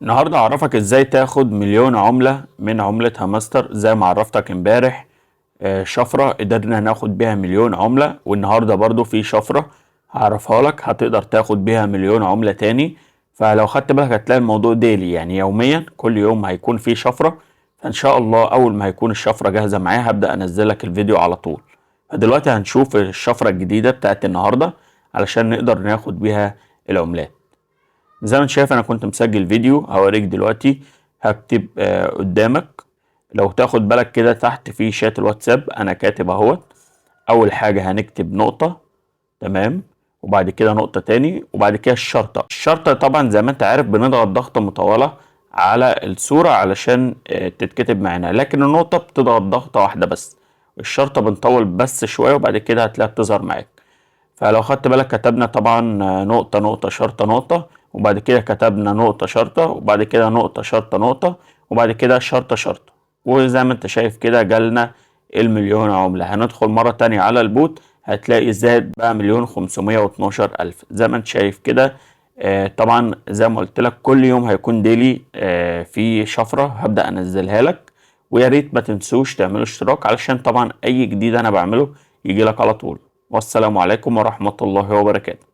النهارده هعرفك ازاي تاخد مليون عملة من عملة هامستر زي ما عرفتك امبارح. شفرة قدرنا ناخد بيها مليون عملة، والنهارده برضو في شفرة هعرفها لك هتقدر تاخد بيها مليون عملة تاني. فلو خدت بالك هتلاقي الموضوع ديلي، يعني يوميا كل يوم هيكون في شفرة. فان شاء الله اول ما هيكون الشفرة جاهزة معايا هبدأ انزل لك الفيديو على طول. فدلوقتي هنشوف الشفرة الجديدة بتاعت النهارده علشان نقدر ناخد بيها العملات. زي ما انت شايف انا كنت مسجل فيديو هوريك دلوقتي. هكتب قدامك. لو تاخد بالك كده تحت في شات الواتساب انا كاتب اهوت. اول حاجة هنكتب نقطة، تمام، وبعد كده نقطة تاني، وبعد كده الشرطة طبعا زي ما انت عارف بنضغط ضغطة مطولة على الصورة علشان تتكتب معانا، لكن النقطة بتضغط ضغطة واحدة بس. الشرطة بنطول بس شوية وبعد كده هتلاقيها بتظهر معاك. فلو خدت بالك كتبنا طبعا نقطة نقطة شرطة نقطة، وبعد كده كتبنا نقطة شرطة، وبعد كده نقطة شرطة نقطة، وبعد كده شرطة شرطة. وزي ما انت شايف كده جالنا المليون عملة. هندخل مرة تانية على البوت هتلاقي زاد بقى 1,512,000 زي ما انت شايف كده. طبعا زي ما قلت لك كل يوم هيكون ديلي في شفرة هبدأ انزلها لك. ويا ريت ما تنسوش تعملوا اشتراك علشان طبعا اي جديد انا بعمله يجي لك على طول. والسلام عليكم ورحمة الله وبركاته.